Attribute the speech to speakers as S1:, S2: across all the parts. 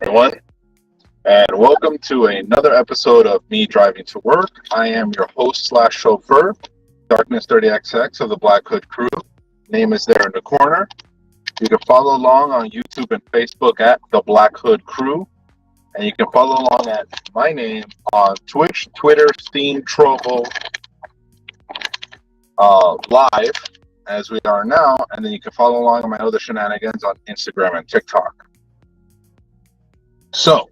S1: everyone, and welcome to another episode of Me Driving to Work. I am your host slash chauffeur, Darkness 30XX of the Black Hood Crew. Name is there in the corner. You can follow along on YouTube and Facebook at the Black Hood Crew, and you can follow along at my name on Twitch, Twitter, Steam, Trovo, live as we are now, and then you can follow along on my other shenanigans on Instagram and TikTok. So,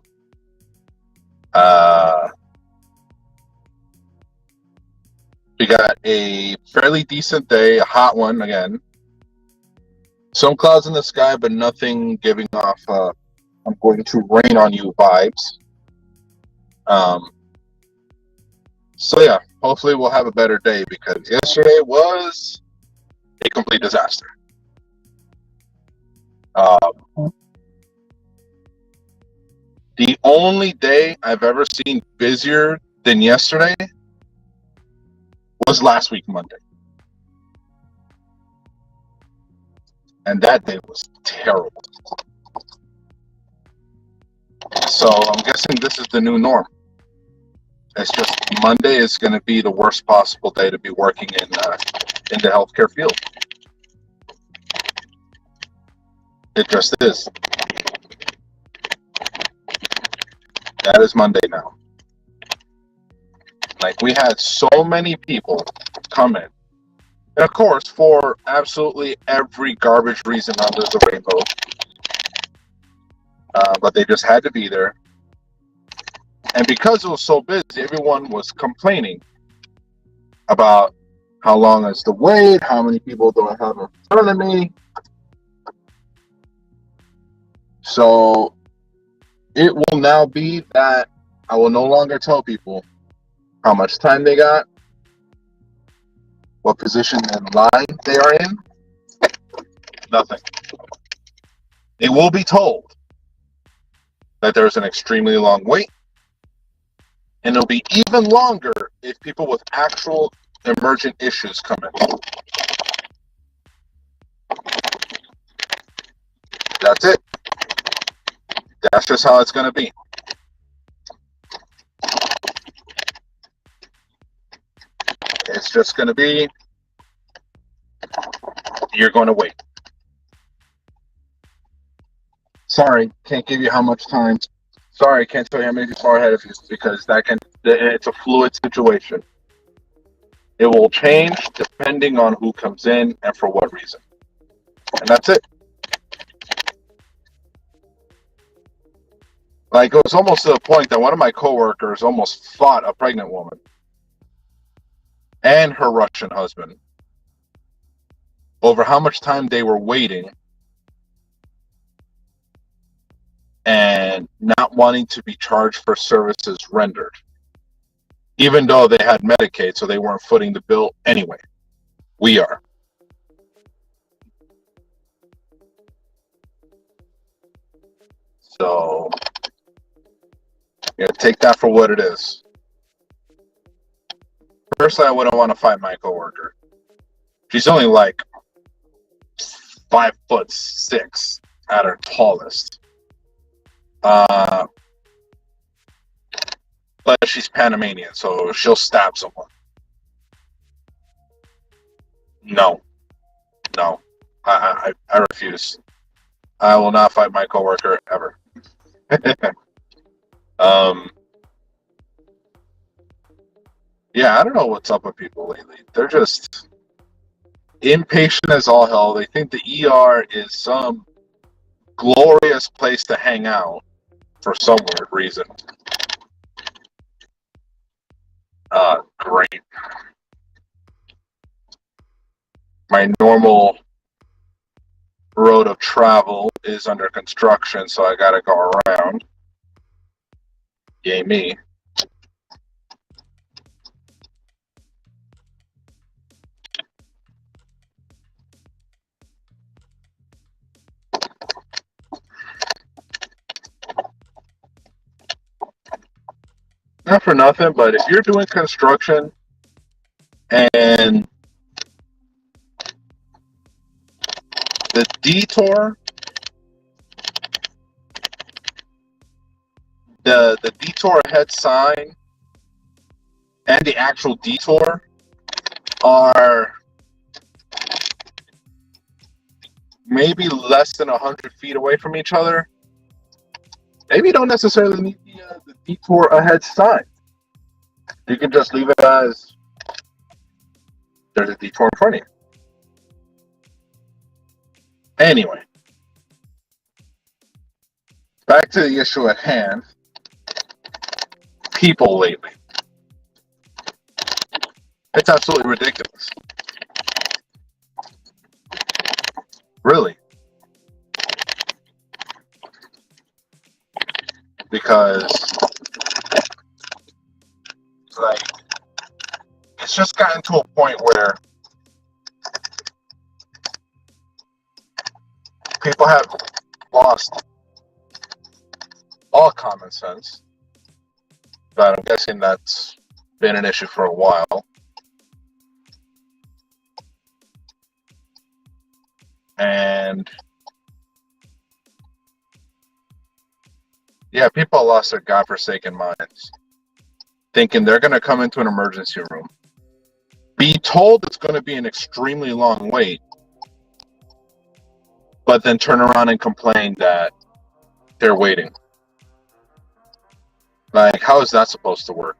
S1: we got a fairly decent day, a hot one again. Some clouds in the sky, but nothing giving off I'm going to rain on you vibes. So yeah, hopefully we'll have a better day because yesterday was a complete disaster. The only day I've ever seen busier than yesterday was last week, Monday. And that day was terrible. So I'm guessing this is the new norm. It's just Monday is going to be the worst possible day to be working in the healthcare field. It just is. That is Monday now. Like, we had so many people come in. And of course, for absolutely every garbage reason under the rainbow. But they just had to be there. And because it was so busy, everyone was complaining about how long is the wait, how many people do I have in front of me. So it will now be that I will no longer tell people how much time they got, what position and line they are in. Nothing. They will be told that there's an extremely long wait, and it'll be even longer if people with actual emergent issues come in. That's it. That's just how it's going to be. It's just going to be, you're going to wait. Sorry, can't give you how much time. Sorry, can't tell you how many people are ahead of you because it's a fluid situation. It will change depending on who comes in and for what reason. And that's it. Like, it was almost to the point that one of my coworkers almost fought a pregnant woman and her Russian husband over how much time they were waiting and not wanting to be charged for services rendered, even though they had Medicaid, so they weren't footing the bill anyway. We are. So, take that for what it is. Personally, I wouldn't want to fight my coworker. She's only like 5'6" at her tallest. But she's Panamanian, so she'll stab someone. No, I refuse. I will not fight my coworker ever. Yeah, I don't know what's up with people lately. They're just impatient as all hell. They think the ER is some glorious place to hang out for some weird reason. Great. My normal road of travel is under construction, so I gotta go around. Yay me. Not for nothing, but if you're doing construction and the detour the detour ahead sign and the actual detour are maybe less than 100 feet away from each other, maybe you don't necessarily need the detour ahead sign. You can just leave it as there's a detour in front of you. Anyway, back to the issue at hand. People lately. It's absolutely ridiculous. Really. Because, like, it's just gotten to a point where people have lost all common sense. But I'm guessing that's been an issue for a while. And yeah, people lost their godforsaken minds, thinking they're going to come into an emergency room, be told it's going to be an extremely long wait, but then turn around and complain that they're waiting. Like, how is that supposed to work?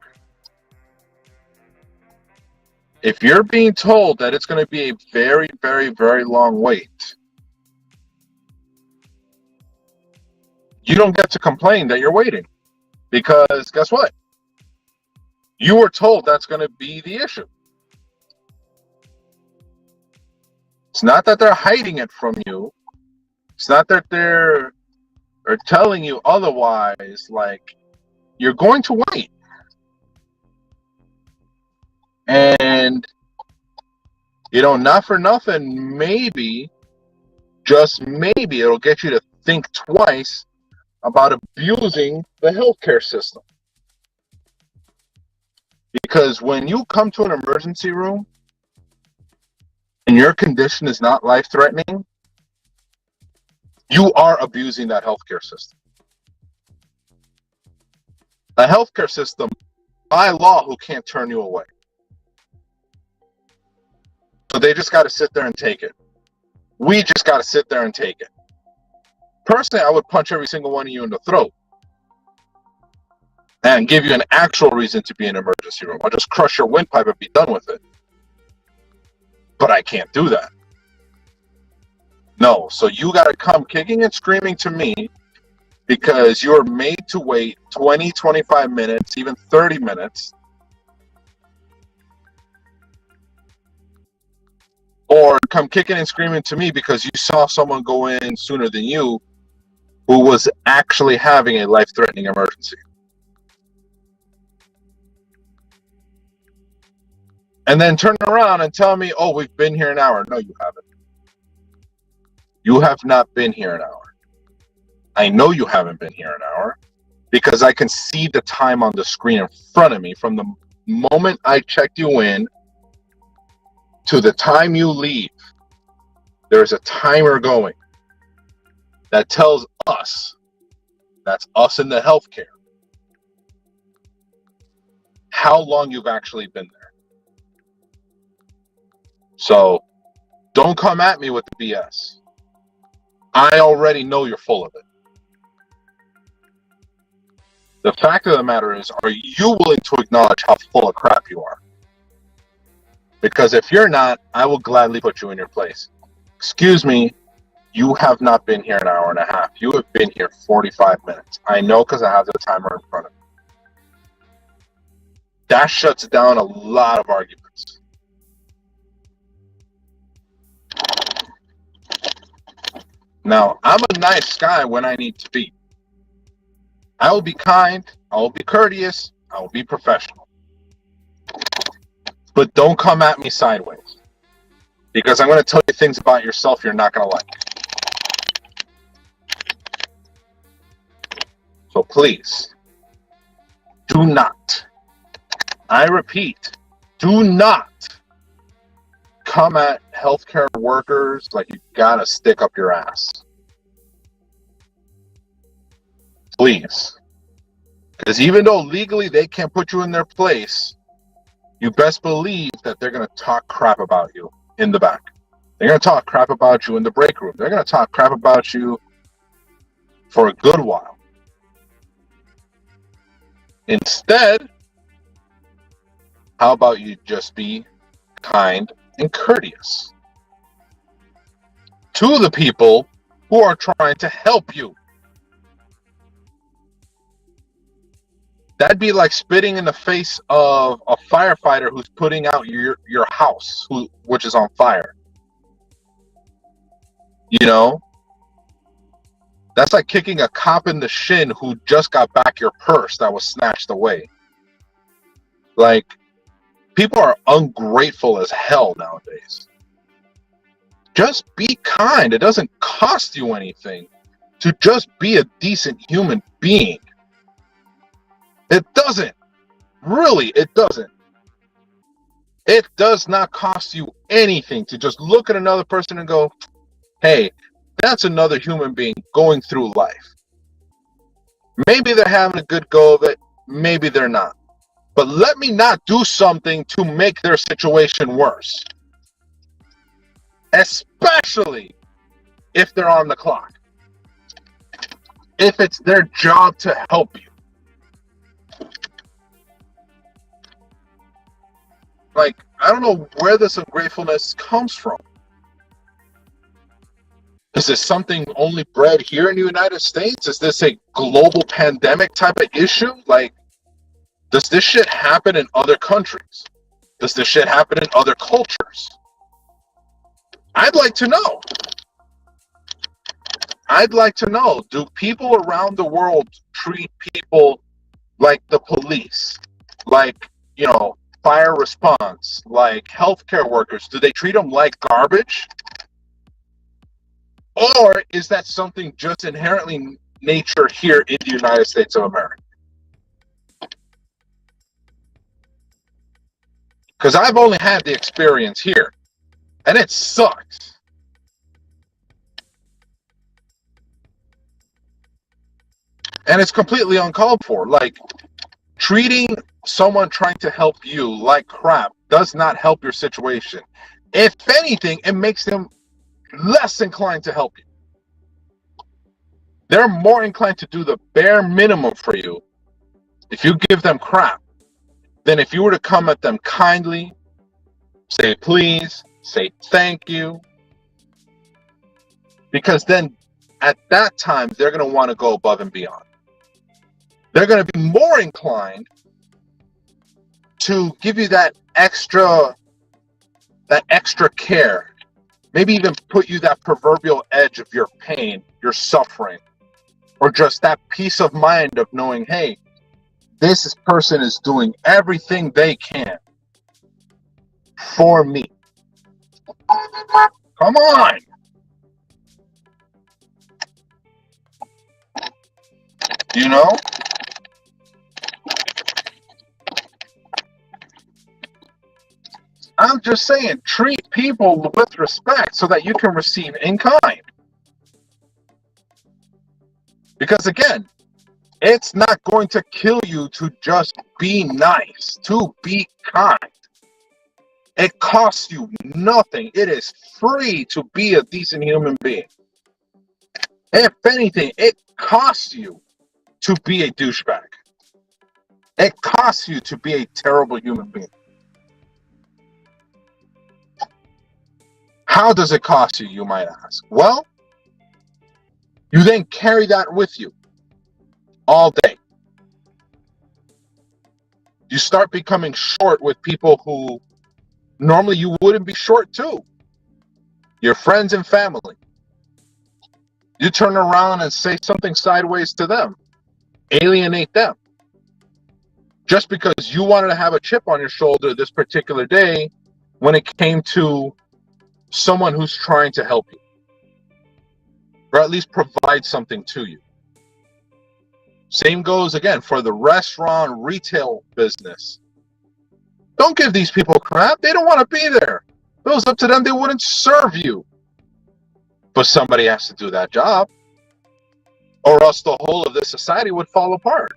S1: If you're being told that it's going to be a very, very, very long wait, you don't get to complain that you're waiting. Because guess what? You were told that's going to be the issue. It's not that they're hiding it from you. It's not that they're telling you otherwise. Like, you're going to wait. And, you know, not for nothing, maybe, just maybe, it'll get you to think twice about abusing the healthcare system. Because when you come to an emergency room and your condition is not life-threatening, you are abusing that healthcare system. A healthcare system, by law, who can't turn you away. So they just got to sit there and take it. We just got to sit there and take it. Personally, I would punch every single one of you in the throat and give you an actual reason to be in an emergency room. I'll just crush your windpipe and be done with it. But I can't do that. No, so you got to come kicking and screaming to me because you're made to wait 20, 25 minutes, even 30 minutes. Or come kicking and screaming to me because you saw someone go in sooner than you who was actually having a life-threatening emergency. And then turn around and tell me, oh, we've been here an hour. No, you haven't. You have not been here an hour. I know you haven't been here an hour because I can see the time on the screen in front of me from the moment I checked you in to the time you leave. There's a timer going that tells us, that's us in the healthcare, how long you've actually been there. So don't come at me with the BS. I already know you're full of it. The fact of the matter is, are you willing to acknowledge how full of crap you are? Because if you're not, I will gladly put you in your place. Excuse me, you have not been here an hour and a half. You have been here 45 minutes. I know because I have the timer in front of me. That shuts down a lot of arguments. Now, I'm a nice guy when I need to be. I will be kind, I will be courteous, I will be professional. But don't come at me sideways. Because I'm going to tell you things about yourself you're not going to like. So please, do not, I repeat, do not come at healthcare workers like you got to stick up your ass. Please. Because even though legally they can't put you in their place, you best believe that they're going to talk crap about you in the back. They're going to talk crap about you in the break room. They're going to talk crap about you for a good while. Instead, how about you just be kind and courteous to the people who are trying to help you? That'd be like spitting in the face of a firefighter who's putting out your house, which is on fire. You know? That's like kicking a cop in the shin who just got back your purse that was snatched away. Like, people are ungrateful as hell nowadays. Just be kind. It doesn't cost you anything to just be a decent human being. It doesn't. Really, it doesn't. It does not cost you anything to just look at another person and go, hey, that's another human being going through life. Maybe they're having a good go of it. Maybe they're not. But let me not do something to make their situation worse. Especially if they're on the clock. If it's their job to help you. Like, I don't know where this ungratefulness comes from. Is this something only bred here in the United States? Is this a global pandemic type of issue? Like, does this shit happen in other countries? Does this shit happen in other cultures? I'd like to know. I'd like to know, do people around the world treat people like the police? Like, you know, fire response, like healthcare workers? Do they treat them like garbage? Or is that something just inherently nature here in the United States of America? Because I've only had the experience here, and it sucks. And it's completely uncalled for. Like, treating someone trying to help you like crap does not help your situation. If anything, it makes them less inclined to help you. They're more inclined to do the bare minimum for you if you give them crap than if you were to come at them kindly, say please, say thank you. Because then at that time, they're going to want to go above and beyond. They're going to be more inclined to give you that extra care. Maybe even put you that proverbial edge of your pain, your suffering, or just that peace of mind of knowing, hey, this person is doing everything they can for me. Come on. You know? I'm just saying, treat people with respect so that you can receive in kind. Because again, it's not going to kill you to just be nice, to be kind. It costs you nothing. It is free to be a decent human being. If anything, it costs you to be a douchebag. It costs you to be a terrible human being. How does it cost you, you might ask? Well, you then carry that with you all day. You start becoming short with people who normally you wouldn't be short to. Your friends and family. You turn around and say something sideways to them. Alienate them. Just because you wanted to have a chip on your shoulder this particular day when it came to someone who's trying to help you. Or at least provide something to you. Same goes again for the restaurant, retail business. Don't give these people crap. They don't want to be there. If it was up to them, they wouldn't serve you. But somebody has to do that job. Or else the whole of this society would fall apart.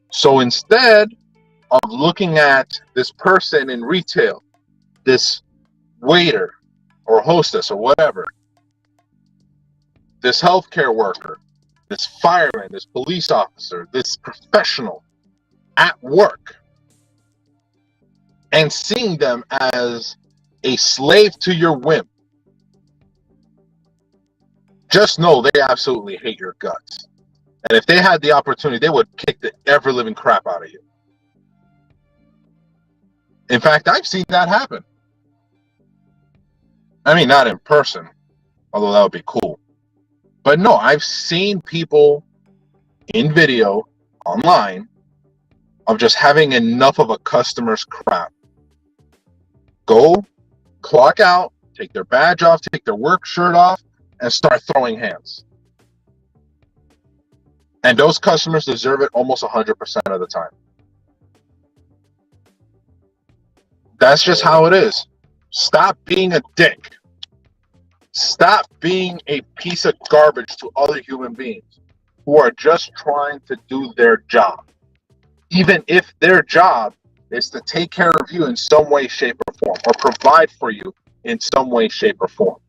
S1: So instead of looking at this person in retail, this waiter or hostess or whatever, this healthcare worker, this fireman, this police officer, this professional at work, and seeing them as a slave to your whim, just know they absolutely hate your guts. And if they had the opportunity, they would kick the ever-living crap out of you. In fact, I've seen that happen. I mean, not in person, although that would be cool. But no, I've seen people in video, online, of just having enough of a customer's crap. Go, clock out, take their badge off, take their work shirt off, and start throwing hands. And those customers deserve it almost 100% of the time. That's just how it is. Stop being a dick. Stop being a piece of garbage to other human beings who are just trying to do their job. Even if their job is to take care of you in some way, shape, or form, or provide for you in some way, shape, or form.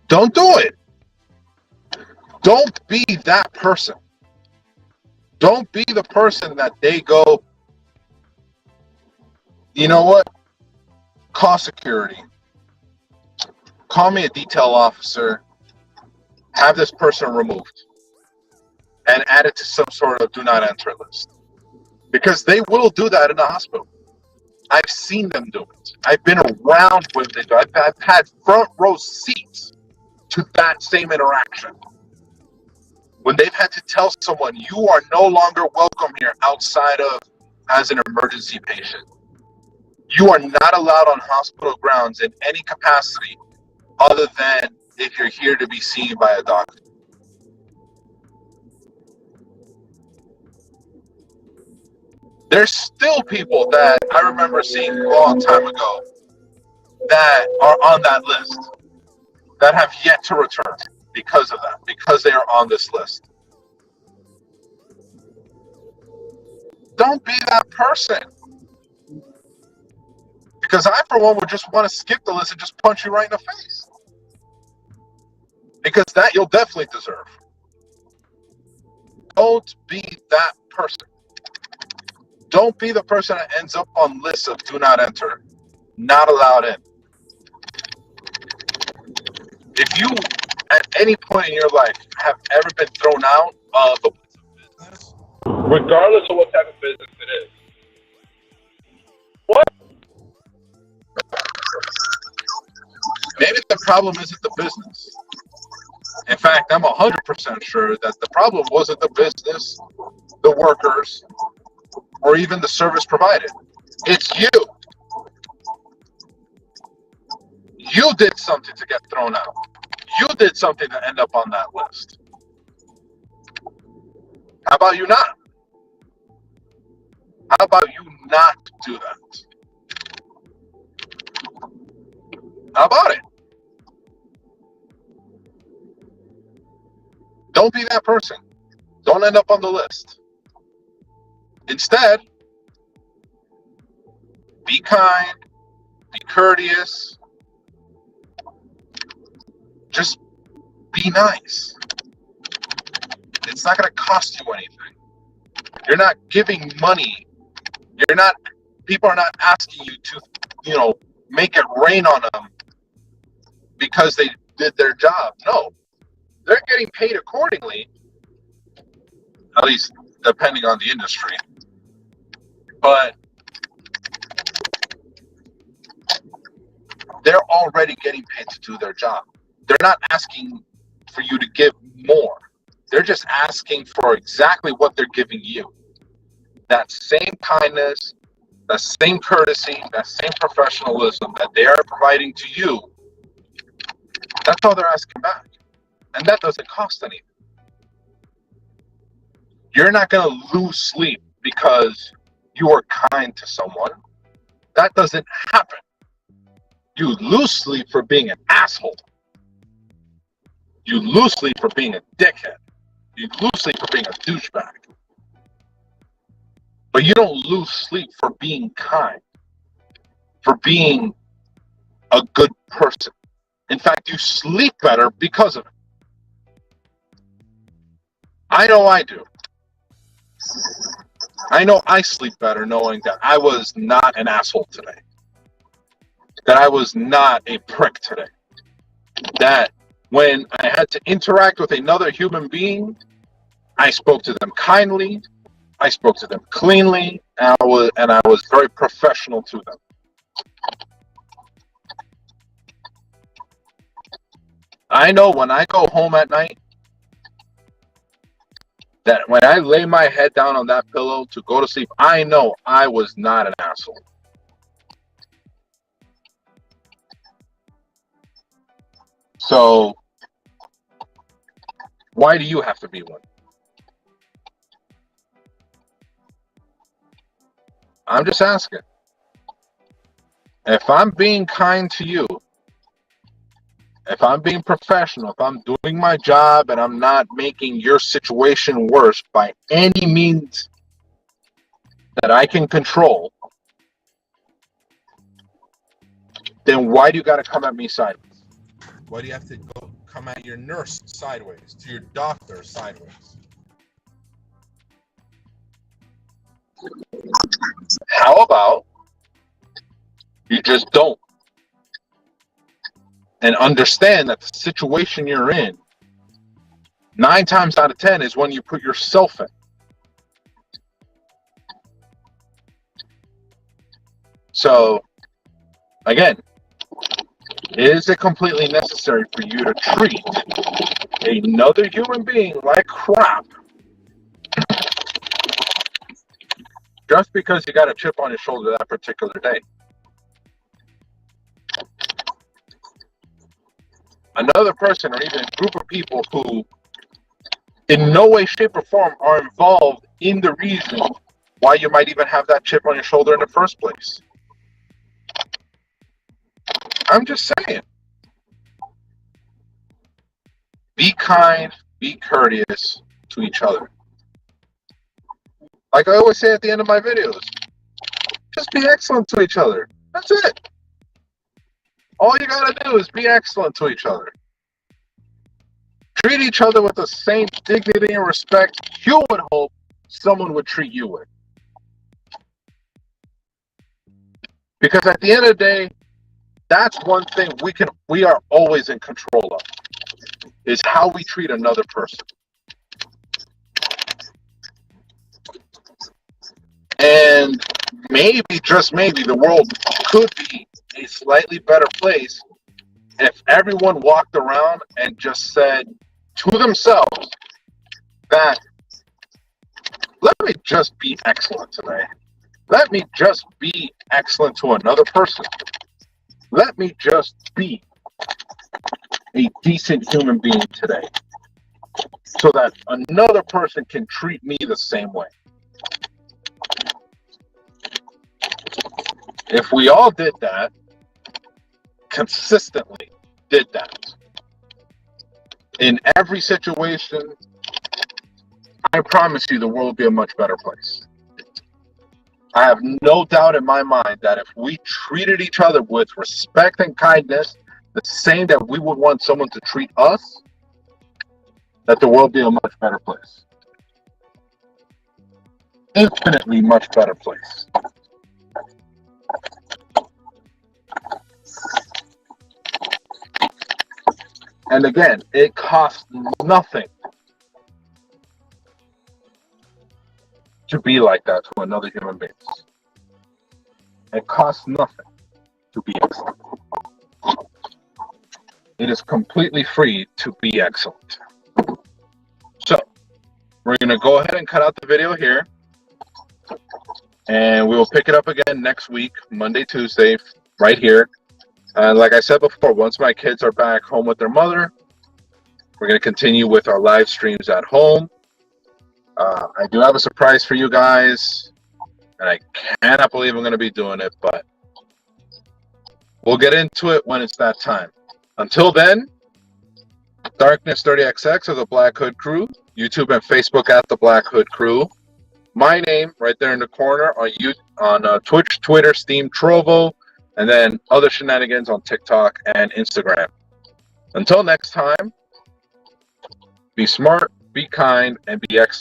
S1: Don't do it. Don't be that person. Don't be the person that they go, you know what? Call security. Call me a detail officer. Have this person removed. And add it to some sort of do not enter list. Because they will do that in the hospital. I've seen them do it. I've been around with it. I've had front row seats to that same interaction. When they've had to tell someone, you are no longer welcome here outside of as an emergency patient. You are not allowed on hospital grounds in any capacity other than if you're here to be seen by a doctor. There's still people that I remember seeing a long time ago that are on that list that have yet to return because of that, because they are on this list. Don't be that person. Because I, for one, would just want to skip the list and just punch you right in the face. Because that you'll definitely deserve. Don't be that person. Don't be the person that ends up on lists of do not enter, not allowed in. If you, at any point in your life, have ever been thrown out of a business, regardless of what type of business it is, what? Maybe the problem isn't the business. In fact, I'm 100% sure that the problem wasn't the business, the workers, or even the service provided. It's you. You did something to get thrown out. You did something to end up on that list. How about you not? How about you not do that? How about it? Don't be that person. Don't end up on the list. Instead, be kind, be courteous, just be nice. It's not going to cost you anything. You're not giving money. People are not asking you to, make it rain on them because they did their job. No, they're getting paid accordingly, at least depending on the industry. But they're already getting paid to do their job. They're not asking for you to give more. They're just asking for exactly what they're giving you. That same kindness, that same courtesy, that same professionalism that they are providing to you, that's all they're asking back. And that doesn't cost anything. You're not going to lose sleep because you are kind to someone. That doesn't happen. You lose sleep for being an asshole. You lose sleep for being a dickhead. You lose sleep for being a douchebag. But you don't lose sleep for being kind, for being a good person. In fact, you sleep better because of it. I know I do. I know I sleep better knowing that I was not an asshole today, that I was not a prick today, that when I had to interact with another human being, I spoke to them kindly, I spoke to them cleanly, and I was very professional to them. I know when I go home at night, that when I lay my head down on that pillow to go to sleep, I know I was not an asshole. So, why do you have to be one? I'm just asking. If I'm being kind to you, if I'm being professional, if I'm doing my job and I'm not making your situation worse by any means that I can control, then why do you got to come at me sideways? Why do you have to come at your nurse sideways, to your doctor sideways? How about you just don't? And understand that the situation you're in, 9 times out of 10 is one you put yourself in. So, again, is it completely necessary for you to treat another human being like crap just because you got a chip on your shoulder that particular day? Another person or even a group of people who in no way, shape, or form are involved in the reason why you might even have that chip on your shoulder in the first place. I'm just saying. Be kind, be courteous to each other. Like I always say at the end of my videos, just be excellent to each other. That's it. All you gotta do is be excellent to each other. Treat each other with the same dignity and respect you would hope someone would treat you with. Because at the end of the day, that's one thing we are always in control of, is how we treat another person. And maybe, just maybe, the world could be a slightly better place if everyone walked around and just said to themselves that, let me just be excellent today. Let me just be excellent to another person. Let me just be a decent human being today so that another person can treat me the same way. If we all did that, consistently did that, in every situation, I promise you the world would be a much better place. I have no doubt in my mind that if we treated each other with respect and kindness, the same that we would want someone to treat us, that the world would be a much better place. Infinitely much better place. And again, it costs nothing to be like that to another human being. It costs nothing to be excellent. It is completely free to be excellent. So, we're going to go ahead and cut out the video here. And we will pick it up again next week, Monday, Tuesday, right here. And like I said before, once my kids are back home with their mother, we're going to continue with our live streams at home. I do have a surprise for you guys, and I cannot believe I'm going to be doing it, but we'll get into it when it's that time. Until then, Darkness 30XX of the Black Hood Crew, YouTube and Facebook at the Black Hood Crew. my name right there in the corner on Twitch, Twitter, Steam, Trovo, and then other shenanigans on TikTok and Instagram. Until next time, be smart, be kind, and be excellent.